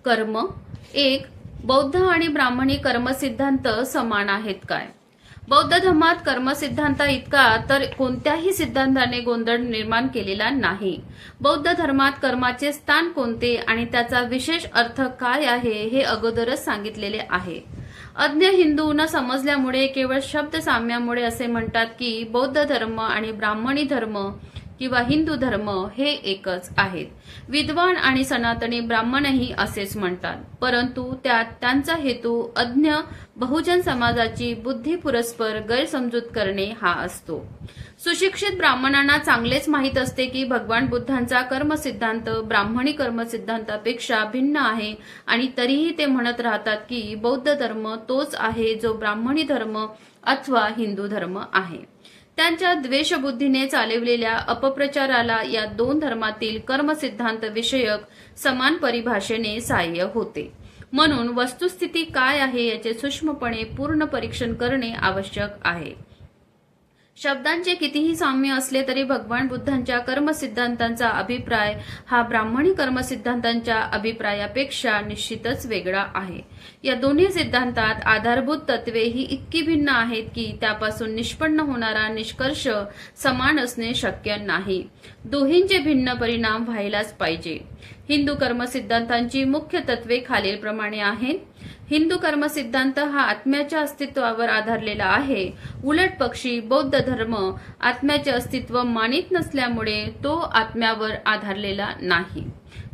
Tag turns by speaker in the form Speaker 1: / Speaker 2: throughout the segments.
Speaker 1: कर्म. 1. बौद्ध आणि ब्राह्मणी कर्मसिद्धांत समान आहेत काय? बौद्ध धर्मात कर्मसिद्धांता इतका तर कोणत्याही सिद्धांताने गोंधळ निर्माण केलेला नाही. बौद्ध धर्मात कर्माचे स्थान कोणते आणि त्याचा विशेष अर्थ काय आहे हे अगोदरच सांगितलेले आहे. अज्ञ हिंदू न समजल्यामुळे केवळ शब्द साम्यामुळे असे म्हणतात की बौद्ध धर्म आणि ब्राह्मणी धर्म किंवा हिंदू धर्म हे एकच आहेत. विद्वान आणि सनातनी ब्राह्मणही असेच म्हणतात, परंतु त्यात त्यांचा हेतू अज्ञ बहुजन समाजाची बुद्धी पुरस्पर गैरसमजूत करणे हा असतो. सुशिक्षित ब्राह्मणांना चांगलेच माहीत असते की भगवान बुद्धांचा कर्मसिद्धांत ब्राह्मणी कर्मसिद्धांतापेक्षा भिन्न आहे आणि तरीही ते म्हणत राहतात की बौद्ध धर्म तोच आहे जो ब्राह्मणी धर्म अथवा हिंदू धर्म आहे. त्यांच्या द्वेषबुद्धीने चालवलेल्या अपप्रचाराला या दोन धर्मातील कर्मसिद्धांत विषयक समान परिभाषेने सहाय्य होते. म्हणून वस्तुस्थिती काय आहे याचे सूक्ष्मपणे पूर्ण परीक्षण करणे आवश्यक आहे. शब्दांचे कितीही साम्य असले तरी भगवान बुद्धांच्या कर्मसिद्धांतांचा अभिप्राय हा ब्राह्मणी कर्मसिद्धांतांच्या अभिप्रायापेक्षा निश्चितच वेगळा आहे. या दोन्ही सिद्धांतात आधारभूत तत्वे ही इतकी भिन्न आहेत की त्यापासून निष्पन्न होणारा निष्कर्ष समान असणे शक्य नाही. दोहींचे भिन्न परिणाम व्हायलाच पाहिजे. हिंदू कर्मसिद्धांतांची मुख्य तत्वे खालीलप्रमाणे आहेत. हिंदू कर्मसिद्धांत हा आत्म्याच्या अस्तित्वावर आधारलेला आहे. उलट पक्षी बौद्ध धर्म आत्म्याचे अस्तित्व मानित नसल्यामुळे तो आत्म्यावर आधारलेला नाही.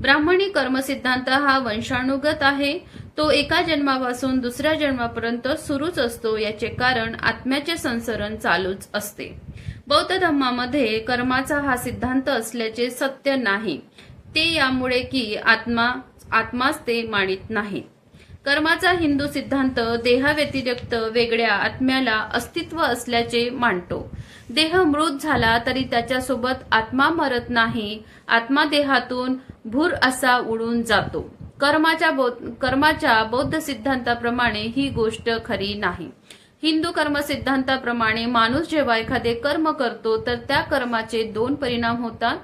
Speaker 1: ब्राह्मणी कर्मसिद्धांत हा वंशानुगत आहे. तो एका जन्मापासून दुसऱ्या जन्मापर्यंत सुरूच असतो. याचे कारण आत्म्याचे संसरण चालूच असते. बौद्ध धर्मामध्ये कर्माचा हा सिद्धांत असल्याचे सत्य नाही. ते यामुळे की आत्माच ते मानित नाही. कर्माचा हिंदू सिद्धांत देहाव्यतिरिक्त वेगळ्या आत्म्याला अस्तित्व असल्याचे मानतो. देह मृत झाला तरी त्याच्यासोबत आत्मा मरत नाही. आत्मा देहातून भूर असा उडून जातो. कर्माच्या बौद्ध सिद्धांताप्रमाणे ही गोष्ट खरी नाही. हिंदू कर्मसिद्धांताप्रमाणे माणूस जेव्हा एखादे कर्म करतो तर त्या कर्माचे दोन परिणाम होतात.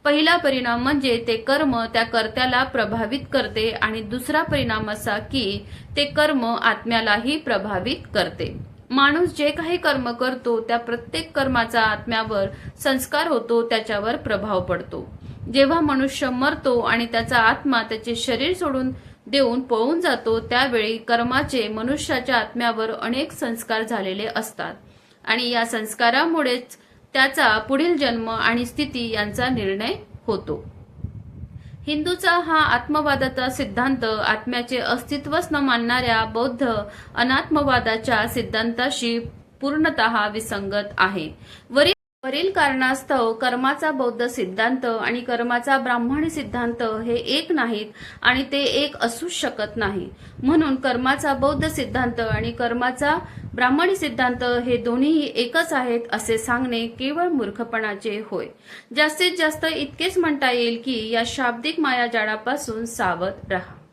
Speaker 1: पहिला परिणाम म्हणजे ते कर्म त्या कर्त्याला प्रभावित करते आणि दुसरा परिणाम असा की ते कर्म आत्म्यालाही प्रभावित करते. माणूस जे काही कर्म करतो त्या प्रत्येक कर्माचा आत्म्यावर संस्कार होतो, त्याच्यावर प्रभाव पडतो. जेव्हा मनुष्य मरतो आणि त्याचा आत्मा त्याचे शरीर सोडून देऊन पळून जातो त्यावेळी कर्माचे मनुष्याच्या आत्म्यावर अनेक संस्कार झालेले असतात आणि या संस्कारामुळेच त्याचा पुढील जन्म आणि स्थिती यांचा निर्णय होतो. हिंदूचा हा आत्मवादाचा सिद्धांत आत्म्याचे अस्तित्वच न मानणाऱ्या बौद्ध अनात्मवादाच्या सिद्धांताशी पूर्णतः विसंगत आहे. वरील कारणास्तव कर्माचा बौद्ध सिद्धांत आणि कर्माचा ब्राह्मणी सिद्धांत हे एक नाहीत आणि ते एक असूच शकत नाही. म्हणून कर्माचा बौद्ध सिद्धांत आणि कर्माचा ब्राह्मणी सिद्धांत हे दोन्ही एकच आहेत असे सांगणे केवळ मूर्खपणाचे होय. जास्तीत जास्त इतकेच म्हणता येईल की या शाब्दिक मायाजाळापासून सावध राहा.